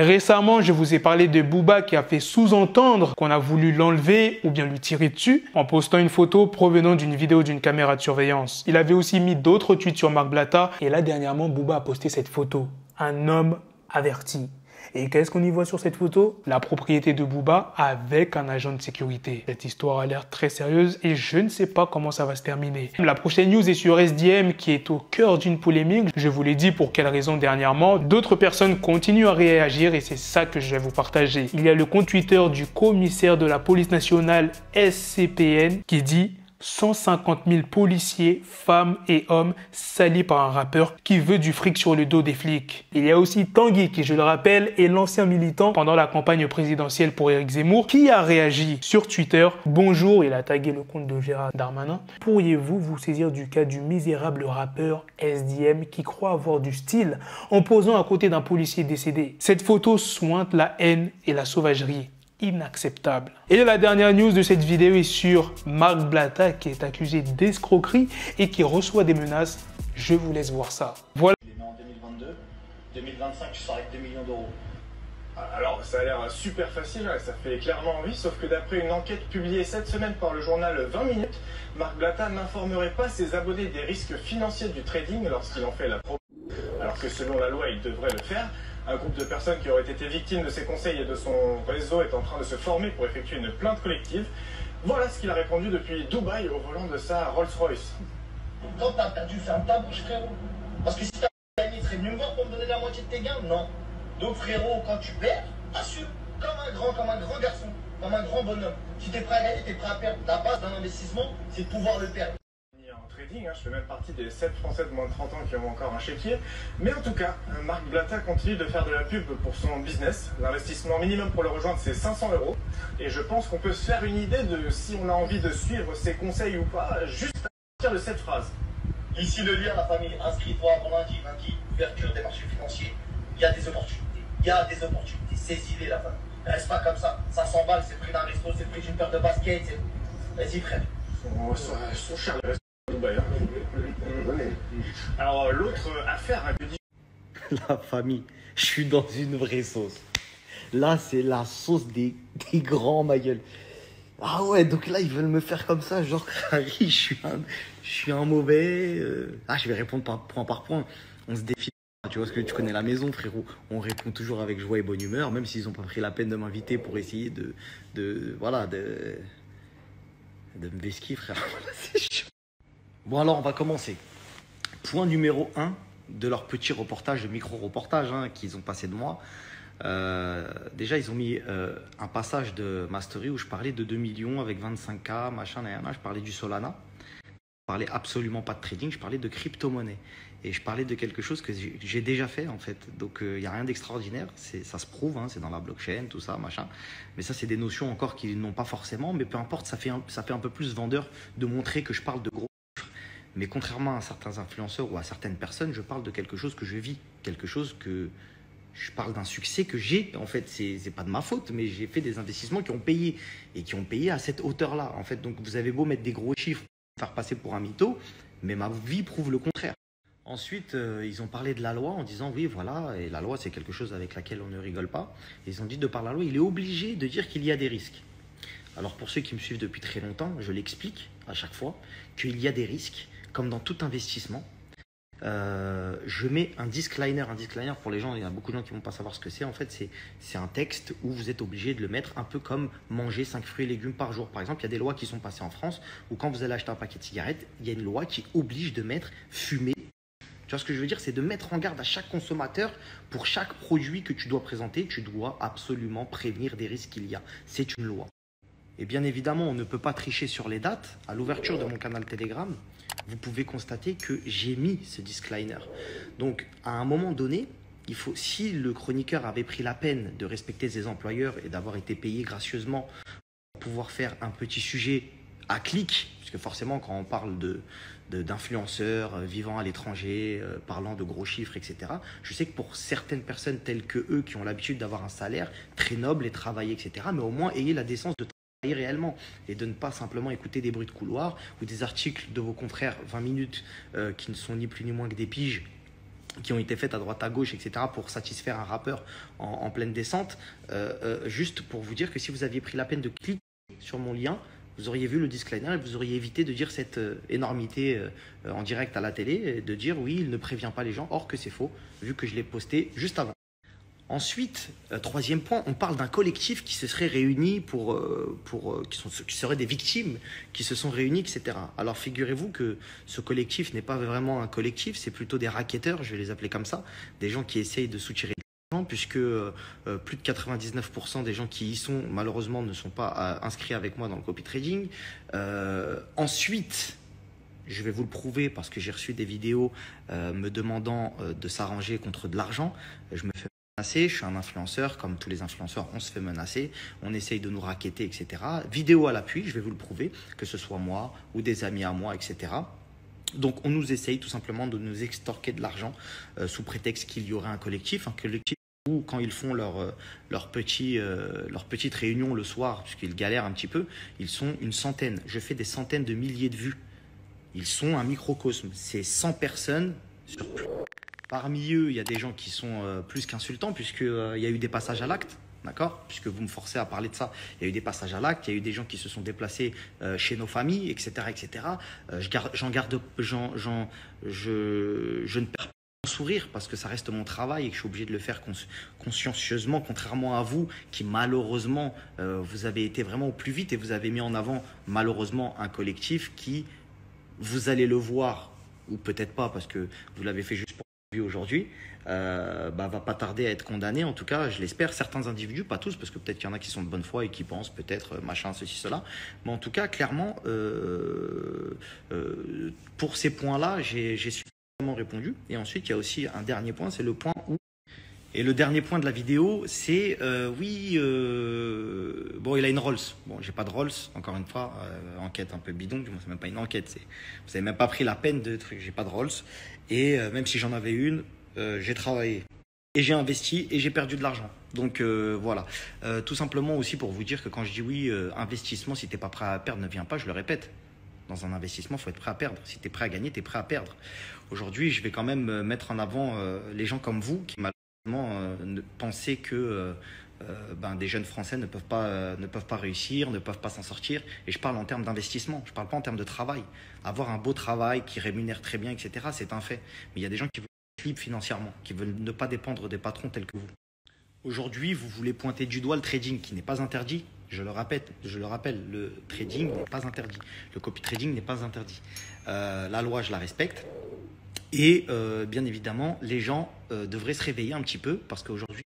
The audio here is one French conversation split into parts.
Récemment, je vous ai parlé de Booba qui a fait sous-entendre qu'on a voulu l'enlever ou bien lui tirer dessus en postant une photo provenant d'une vidéo d'une caméra de surveillance. Il avait aussi mis d'autres tweets sur Marc Blatta et là dernièrement, Booba a posté cette photo. Un homme averti. Et qu'est-ce qu'on y voit sur cette photo? La propriété de Booba avec un agent de sécurité. Cette histoire a l'air très sérieuse et je ne sais pas comment ça va se terminer. La prochaine news est sur SDM qui est au cœur d'une polémique. Je vous l'ai dit pour quelle raison dernièrement. D'autres personnes continuent à réagir et c'est ça que je vais vous partager. Il y a le compte Twitter du commissaire de la police nationale SCPN qui dit 150 000 policiers, femmes et hommes salis par un rappeur qui veut du fric sur le dos des flics. Il y a aussi Tanguy qui, je le rappelle, est l'ancien militant pendant la campagne présidentielle pour Éric Zemmour qui a réagi sur Twitter. Bonjour, il a tagué le compte de Gérald Darmanin. Pourriez-vous vous saisir du cas du misérable rappeur SDM qui croit avoir du style en posant à côté d'un policier décédé? Cette photo sointe la haine et la sauvagerie. Inacceptable. Et la dernière news de cette vidéo est sur Marc Blatta qui est accusé d'escroquerie et qui reçoit des menaces. Je vous laisse voir ça. Voilà. Je les mets en 2022, 2025 tu sors avec 2 millions d'euros. Alors ça a l'air super facile, ça fait clairement envie, sauf que d'après une enquête publiée cette semaine par le journal 20 minutes, Marc Blatta n'informerait pas ses abonnés des risques financiers du trading lorsqu'il en fait la promotion, alors que selon la loi il devrait le faire. Un groupe de personnes qui auraient été victimes de ses conseils et de son réseau est en train de se former pour effectuer une plainte collective. Voilà ce qu'il a répondu depuis Dubaï au volant de sa Rolls-Royce. Quand t'as perdu, ferme ta bouche frérot. Parce que si t'as gagné, il serait venu me voir pour me donner la moitié de tes gains. Non. Donc frérot, quand tu perds, assume. Comme un grand garçon, comme un grand bonhomme. Si t'es prêt à gagner, t'es prêt à perdre. La base d'un investissement, c'est de pouvoir le perdre. Je fais même partie des 7 Français de moins de 30 ans qui ont encore un chéquier. Mais en tout cas, Marc Blatta continue de faire de la pub pour son business. L'investissement minimum pour le rejoindre, c'est 500 €. Et je pense qu'on peut se faire une idée de si on a envie de suivre ses conseils ou pas, juste à partir de cette phrase. Ici le lien, la famille, inscris-toi avant lundi, ouverture des marchés financiers. Il y a des opportunités. Saisis-les la famille. Reste pas comme ça. 500 balles, c'est le prix d'un resto, c'est le prix d'une paire de baskets. Vas-y frère. Son cher les restos de Dubaï. Alors l'autre affaire que dit... La famille, je suis dans une vraie sauce. Là, c'est la sauce des grands, ma gueule. Ah ouais, donc là, ils veulent me faire comme ça, genre, Harry, je suis un mauvais... Ah, je vais répondre point par point. On se défie. Tu vois ce que tu connais la maison, frérot. On répond toujours avec joie et bonne humeur, même s'ils n'ont pas pris la peine de m'inviter pour essayer de me vesquer, frère. C'est chaud. Bon, alors, on va commencer. Point numéro 1 de leur petit reportage, de micro-reportage qu'ils ont passé de moi. Déjà, ils ont mis un passage de ma story où je parlais de 2 millions avec 25K, machin, je parlais du Solana. Je parlais absolument pas de trading, je parlais de crypto-monnaie. Et je parlais de quelque chose que j'ai déjà fait, en fait. Donc, il n'y a rien d'extraordinaire. Ça se prouve, c'est dans la blockchain, tout ça, machin. Mais ça, c'est des notions encore qu'ils n'ont pas forcément. Mais peu importe, ça fait un peu plus vendeur de montrer que je parle de gros chiffres. Mais contrairement à certains influenceurs ou à certaines personnes, je parle de quelque chose que je vis. Quelque chose que... Je parle d'un succès que j'ai. En fait, c'est pas de ma faute, mais j'ai fait des investissements qui ont payé. Et qui ont payé à cette hauteur-là. En fait, donc, vous avez beau mettre des gros chiffres, faire passer pour un mytho, mais ma vie prouve le contraire. Ensuite, ils ont parlé de la loi en disant oui, voilà, et la loi, c'est quelque chose avec laquelle on ne rigole pas. Ils ont dit de par la loi, il est obligé de dire qu'il y a des risques. Alors, pour ceux qui me suivent depuis très longtemps, je l'explique à chaque fois qu'il y a des risques, comme dans tout investissement. Je mets un disclaimer. Un disclaimer, pour les gens, il y a beaucoup de gens qui ne vont pas savoir ce que c'est. En fait, c'est un texte où vous êtes obligé de le mettre un peu comme manger 5 fruits et légumes par jour. Par exemple, il y a des lois qui sont passées en France où quand vous allez acheter un paquet de cigarettes, il y a une loi qui oblige de mettre fumer. Tu vois ce que je veux dire? C'est de mettre en garde à chaque consommateur pour chaque produit que tu dois présenter. Tu dois absolument prévenir des risques qu'il y a. C'est une loi. Et bien évidemment, on ne peut pas tricher sur les dates. À l'ouverture de mon canal Telegram, vous pouvez constater que j'ai mis ce disclaimer. Donc, à un moment donné, si le chroniqueur avait pris la peine de respecter ses employeurs et d'avoir été payé gracieusement pour pouvoir faire un petit sujet à clic, puisque forcément, quand on parle d'influenceurs vivant à l'étranger, parlant de gros chiffres, etc., je sais que pour certaines personnes telles que eux, qui ont l'habitude d'avoir un salaire très noble et travailler, etc., mais au moins ayez la décence de travailler réellement et de ne pas simplement écouter des bruits de couloir ou des articles de vos confrères 20 minutes qui ne sont ni plus ni moins que des piges qui ont été faites à droite à gauche, etc., pour satisfaire un rappeur en pleine descente. Juste pour vous dire que si vous aviez pris la peine de cliquer sur mon lien, vous auriez vu le disclaimer et vous auriez évité de dire cette énormité en direct à la télé, et de dire oui, il ne prévient pas les gens, or que c'est faux, vu que je l'ai posté juste avant. Ensuite, troisième point, on parle d'un collectif qui se serait réuni qui seraient des victimes, qui se sont réunis, etc. Alors figurez-vous que ce collectif n'est pas vraiment un collectif, c'est plutôt des racketteurs, je vais les appeler comme ça, des gens qui essayent de soutirer de l'argent, puisque plus de 99% des gens qui y sont, malheureusement, ne sont pas inscrits avec moi dans le copy trading. Ensuite, je vais vous le prouver parce que j'ai reçu des vidéos me demandant de s'arranger contre de l'argent. Je me fais menacer, je suis un influenceur, comme tous les influenceurs, on se fait menacer, on essaye de nous racketter, etc. Vidéo à l'appui, je vais vous le prouver, que ce soit moi ou des amis à moi, etc. Donc on nous essaye tout simplement de nous extorquer de l'argent sous prétexte qu'il y aurait un collectif où quand ils font leur petite réunion le soir, puisqu'ils galèrent un petit peu, ils sont une centaine. Je fais des centaines de milliers de vues. Ils sont un microcosme. C'est 100 personnes sur plus. Parmi eux, il y a des gens qui sont plus qu'insultants, puisqu'il y a eu des passages à l'acte, d'accord? Puisque vous me forcez à parler de ça. Il y a eu des passages à l'acte, il y a eu des gens qui se sont déplacés chez nos familles, etc. etc. Je ne perds pas mon sourire parce que ça reste mon travail et que je suis obligé de le faire consciencieusement, contrairement à vous qui malheureusement, vous avez été vraiment au plus vite et vous avez mis en avant malheureusement un collectif qui, vous allez le voir, ou peut-être pas parce que vous l'avez fait juste pour aujourd'hui, va pas tarder à être condamné, en tout cas je l'espère, certains individus, pas tous parce que peut-être qu'il y en a qui sont de bonne foi et qui pensent peut-être machin, ceci, cela, mais en tout cas clairement pour ces points-là j'ai suffisamment répondu. Et ensuite il y a aussi un dernier point, c'est le point où, et le dernier point de la vidéo c'est bon, il a une Rolls, bon j'ai pas de Rolls, encore une fois, enquête un peu bidon, c'est même pas une enquête, vous avez même pas pris la peine de truc, j'ai pas de Rolls. Et même si j'en avais une, j'ai travaillé et j'ai investi et j'ai perdu de l'argent. Donc voilà, tout simplement aussi pour vous dire que quand je dis oui, investissement, si tu n'es pas prêt à perdre, ne viens pas, je le répète. Dans un investissement, il faut être prêt à perdre. Si tu es prêt à gagner, tu es prêt à perdre. Aujourd'hui, je vais quand même mettre en avant les gens comme vous qui malheureusement pensaient que des jeunes Français ne peuvent pas réussir, ne peuvent pas s'en sortir. Et je parle en termes d'investissement, je ne parle pas en termes de travail. Avoir un beau travail qui rémunère très bien, etc., c'est un fait. Mais il y a des gens qui veulent être libres financièrement, qui veulent ne pas dépendre des patrons tels que vous. Aujourd'hui, vous voulez pointer du doigt le trading qui n'est pas interdit. Je le rappelle, le trading n'est pas interdit. Le copy trading n'est pas interdit. La loi, je la respecte. Et bien évidemment, les gens devraient se réveiller un petit peu parce qu'aujourd'hui,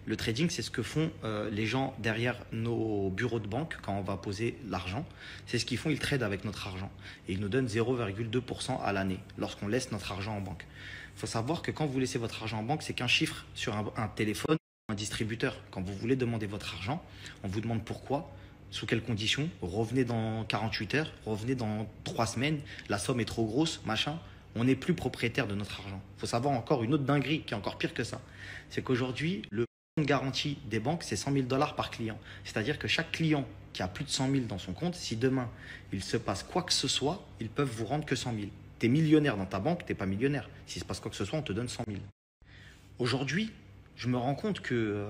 le trading, c'est ce que font les gens derrière nos bureaux de banque quand on va poser l'argent. C'est ce qu'ils font, ils tradent avec notre argent. Et ils nous donnent 0,2% à l'année lorsqu'on laisse notre argent en banque. Il faut savoir que quand vous laissez votre argent en banque, c'est qu'un chiffre sur un téléphone, un distributeur. Quand vous voulez demander votre argent, on vous demande pourquoi, sous quelles conditions, revenez dans 48 heures, revenez dans 3 semaines, la somme est trop grosse, machin. On n'est plus propriétaire de notre argent. Il faut savoir encore une autre dinguerie qui est encore pire que ça. C'est qu'aujourd'hui, le compte garantie des banques, c'est 100 000 $ par client. C'est-à-dire que chaque client qui a plus de 100 000 dans son compte, si demain, il se passe quoi que ce soit, ils peuvent vous rendre que 100 000. Tu es millionnaire dans ta banque, tu n'es pas millionnaire. S'il se passe quoi que ce soit, on te donne 100 000. Aujourd'hui, je me rends compte que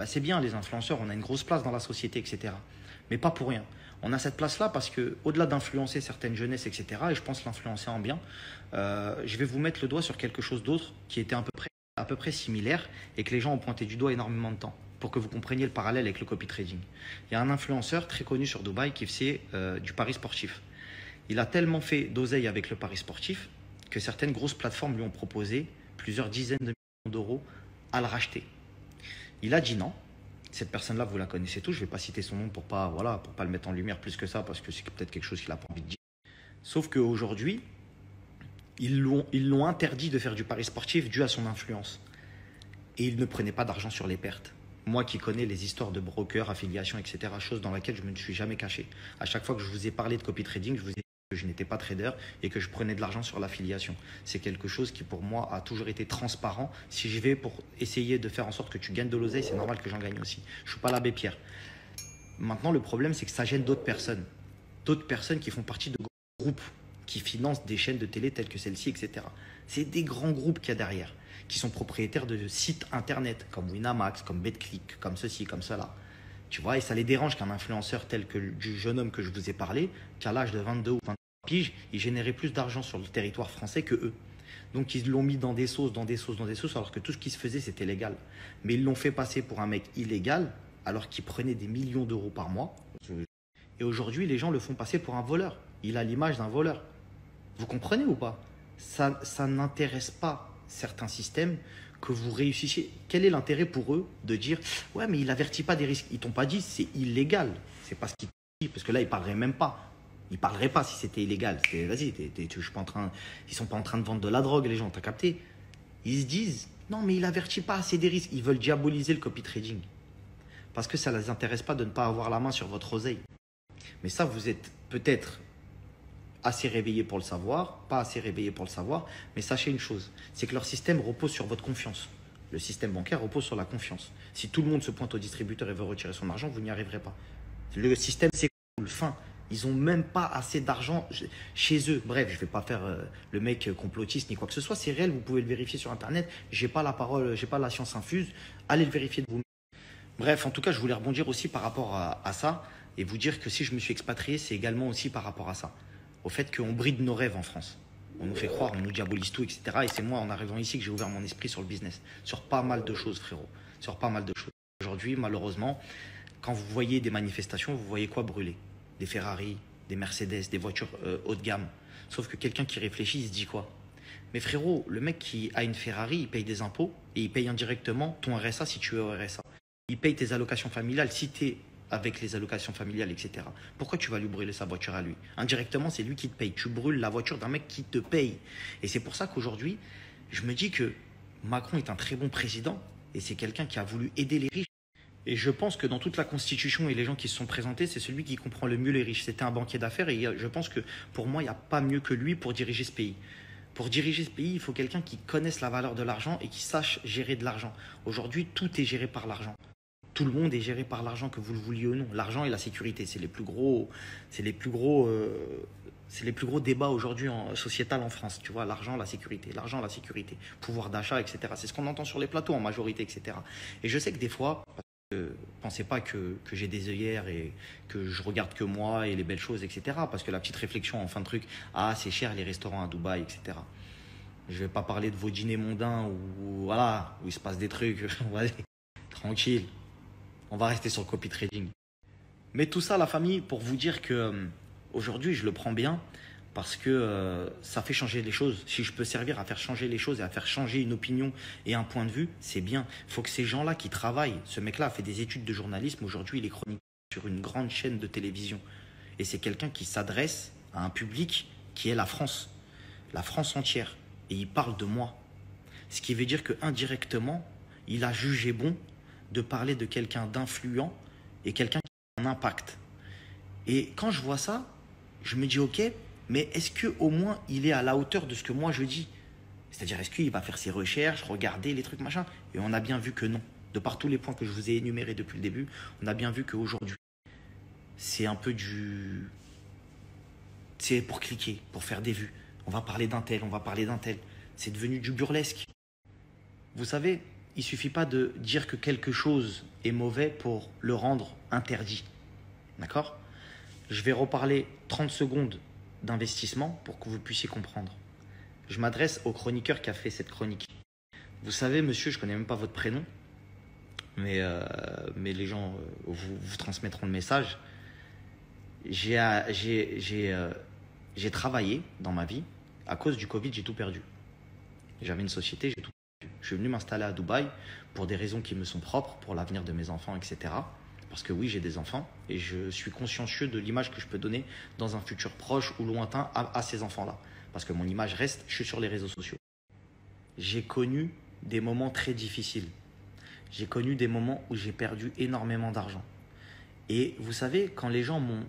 c'est bien les influenceurs, on a une grosse place dans la société, etc. Mais pas pour rien. On a cette place-là parce qu'au-delà d'influencer certaines jeunesses, etc., et je pense l'influencer en bien, je vais vous mettre le doigt sur quelque chose d'autre qui était à peu près similaire et que les gens ont pointé du doigt énormément de temps pour que vous compreniez le parallèle avec le copy trading. Il y a un influenceur très connu sur Dubaï qui faisait du pari sportif. Il a tellement fait d'oseille avec le pari sportif que certaines grosses plateformes lui ont proposé plusieurs dizaines de millions d'euros à le racheter. Il a dit non. Cette personne-là, vous la connaissez tous. Je ne vais pas citer son nom pour pas le mettre en lumière plus que ça parce que c'est peut-être quelque chose qu'il n'a pas envie de dire. Sauf qu'aujourd'hui, ils l'ont interdit de faire du pari sportif dû à son influence. Et il ne prenait pas d'argent sur les pertes. Moi qui connais les histoires de brokers, affiliations, etc., chose dans laquelle je ne me suis jamais caché. À chaque fois que je vous ai parlé de copy trading, je vous ai dit que je n'étais pas trader et que je prenais de l'argent sur l'affiliation. C'est quelque chose qui pour moi a toujours été transparent. Si je vais pour essayer de faire en sorte que tu gagnes de l'oseille, c'est normal que j'en gagne aussi. Je ne suis pas l'abbé Pierre. Maintenant, le problème, c'est que ça gêne d'autres personnes. D'autres personnes qui font partie de groupes qui financent des chaînes de télé telles que celle-ci, etc. C'est des grands groupes qu'il y a derrière. qui sont propriétaires de sites internet comme Winamax, comme BetClick, comme ceci, comme cela. Tu vois, et ça les dérange qu'un influenceur tel que du jeune homme que je vous ai parlé, qu'à l'âge de 22 ou 23 piges, il générait plus d'argent sur le territoire français que eux. Donc ils l'ont mis dans des sauces, alors que tout ce qui se faisait, c'était légal. Mais ils l'ont fait passer pour un mec illégal, alors qu'il prenait des millions d'euros par mois. Et aujourd'hui, les gens le font passer pour un voleur. Il a l'image d'un voleur. Vous comprenez ou pas? Ça n'intéresse pas certains systèmes que vous réussissiez. Quel est l'intérêt pour eux de dire « Ouais, mais il n'avertit pas des risques ». Ils t'ont pas dit « C'est illégal ». C'est pas ce qu'ils disent, parce que là, ils ne parleraient même pas. Ils ne parleraient pas si c'était illégal. Vas-y, je suis pas en train, ils ne sont pas en train de vendre de la drogue, les gens, t'as capté? Ils se disent « Non, mais il n'avertit pas assez des risques ». Ils veulent diaboliser le copy trading. Parce que ça ne les intéresse pas de ne pas avoir la main sur votre oseille. Mais ça, vous êtes peut-être assez réveillé pour le savoir, pas assez réveillé pour le savoir, mais sachez une chose, c'est que leur système repose sur votre confiance. Le système bancaire repose sur la confiance. Si tout le monde se pointe au distributeur et veut retirer son argent, vous n'y arriverez pas. Le système s'écroule, fin. Ils n'ont même pas assez d'argent chez eux. Bref, je ne vais pas faire le mec complotiste ni quoi que ce soit, c'est réel, vous pouvez le vérifier sur Internet. Je n'ai pas la parole, je n'ai pas la science infuse, allez le vérifier de vous-même. Bref, en tout cas, je voulais rebondir aussi par rapport à ça et vous dire que si je me suis expatrié, c'est également aussi par rapport à ça. Au fait qu'on bride nos rêves en France. On nous fait croire, on nous diabolise tout, etc. Et c'est moi, en arrivant ici, que j'ai ouvert mon esprit sur le business. Sur pas mal de choses, frérot. Sur pas mal de choses. Aujourd'hui, malheureusement, quand vous voyez des manifestations, vous voyez quoi brûler? Des Ferrari, des Mercedes, des voitures haut de gamme. Sauf que quelqu'un qui réfléchit, il se dit quoi? Mais frérot, le mec qui a une Ferrari, il paye des impôts et il paye indirectement ton RSA si tu es au RSA. Il paye tes allocations familiales si tu es avec les allocations familiales, etc. Pourquoi tu vas lui brûler sa voiture à lui? Indirectement, c'est lui qui te paye. Tu brûles la voiture d'un mec qui te paye. Et c'est pour ça qu'aujourd'hui, je me dis que Macron est un très bon président et c'est quelqu'un qui a voulu aider les riches. Et je pense que dans toute la Constitution et les gens qui se sont présentés, c'est celui qui comprend le mieux les riches. C'était un banquier d'affaires et je pense que pour moi, il n'y a pas mieux que lui pour diriger ce pays. Pour diriger ce pays, il faut quelqu'un qui connaisse la valeur de l'argent et qui sache gérer de l'argent. Aujourd'hui, tout est géré par l'argent. Tout le monde est géré par l'argent, que vous le vouliez ou non. L'argent et la sécurité, c'est les plus gros débats aujourd'hui sociétal en France. Tu vois, l'argent, la sécurité, pouvoir d'achat, etc. C'est ce qu'on entend sur les plateaux en majorité, etc. Et je sais que des fois, pensez pas que j'ai des œillères et que je regarde que moi et les belles choses, etc. Parce que la petite réflexion en fin de truc, ah c'est cher les restaurants à Dubaï, etc. Je vais pas parler de vos dîners mondains où il se passe des trucs. Tranquille. On va rester sur le copy trading. Mais tout ça, la famille, pour vous dire que aujourd'hui, je le prends bien parce que ça fait changer les choses. Si je peux servir à faire changer les choses et à faire changer une opinion et un point de vue, c'est bien. Il faut que ces gens-là qui travaillent, ce mec-là a fait des études de journalisme, aujourd'hui il est chroniqueur sur une grande chaîne de télévision. Et c'est quelqu'un qui s'adresse à un public qui est la France entière. Et il parle de moi. Ce qui veut dire qu'indirectement, il a jugé bon de parler de quelqu'un d'influent et quelqu'un qui a un impact. Et quand je vois ça, je me dis ok, mais est-ce qu'au moins il est à la hauteur de ce que moi je dis? C'est-à-dire, est-ce qu'il va faire ses recherches, regarder les trucs, machin? Et on a bien vu que non. De par tous les points que je vous ai énumérés depuis le début, on a bien vu qu'aujourd'hui, c'est un peu du... C'est pour cliquer, pour faire des vues. On va parler d'un tel, on va parler d'un tel. C'est devenu du burlesque. Vous savez, il ne suffit pas de dire que quelque chose est mauvais pour le rendre interdit. D'accord? Je vais reparler 30 secondes d'investissement pour que vous puissiez comprendre. Je m'adresse au chroniqueur qui a fait cette chronique. Vous savez, monsieur, je ne connais même pas votre prénom, mais les gens vous transmettront le message. J'ai travaillé dans ma vie. À cause du Covid, j'ai tout perdu. J'avais une société, j'ai tout perdu. Je suis venu m'installer à Dubaï pour des raisons qui me sont propres, pour l'avenir de mes enfants, etc. Parce que oui, j'ai des enfants et je suis consciencieux de l'image que je peux donner dans un futur proche ou lointain à ces enfants-là. Parce que mon image reste, je suis sur les réseaux sociaux. J'ai connu des moments très difficiles. J'ai connu des moments où j'ai perdu énormément d'argent. Et vous savez, quand les gens m'ont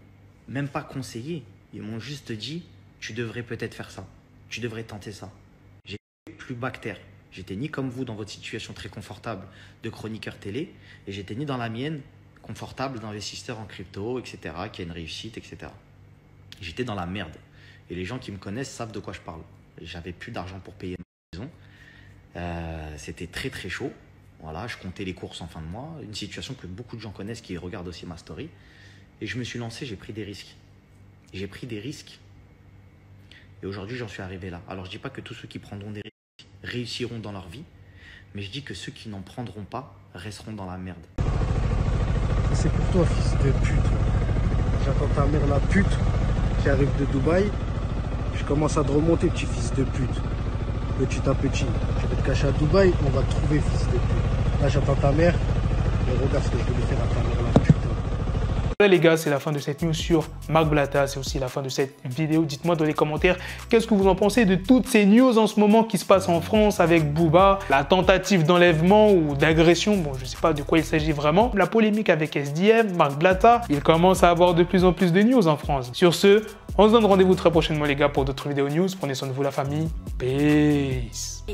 même pas conseillé, ils m'ont juste dit, tu devrais peut-être faire ça. Tu devrais tenter ça. J'étais plus bas que terre. J'étais ni comme vous dans votre situation très confortable de chroniqueur télé, et j'étais ni dans la mienne confortable d'investisseur en crypto, etc., qui a une réussite, etc. J'étais dans la merde. Et les gens qui me connaissent savent de quoi je parle. J'avais plus d'argent pour payer ma maison. C'était très très chaud. Voilà, je comptais les courses en fin de mois. Une situation que beaucoup de gens connaissent qui regardent aussi ma story. Et je me suis lancé, j'ai pris des risques. J'ai pris des risques. Et aujourd'hui, j'en suis arrivé là. Alors, je dis pas que tous ceux qui prendront des risques réussiront dans leur vie. Mais je dis que ceux qui n'en prendront pas resteront dans la merde. C'est pour toi, fils de pute. J'attends ta mère, la pute, qui arrive de Dubaï. Je commence à te remonter, petit fils de pute. Petit à petit. Je vais te cacher à Dubaï, on va te trouver, fils de pute. Là, j'attends ta mère. Et regarde ce que je vais lui faire à ta mère, la pute. Voilà les gars, c'est la fin de cette news sur Marc Blatta, c'est aussi la fin de cette vidéo. Dites-moi dans les commentaires qu'est-ce que vous en pensez de toutes ces news en ce moment qui se passent en France avec Booba, la tentative d'enlèvement ou d'agression, bon je sais pas de quoi il s'agit vraiment, la polémique avec SDM, Marc Blatta, il commence à avoir de plus en plus de news en France. Sur ce, on se donne rendez-vous très prochainement les gars pour d'autres vidéos news, prenez soin de vous la famille, peace.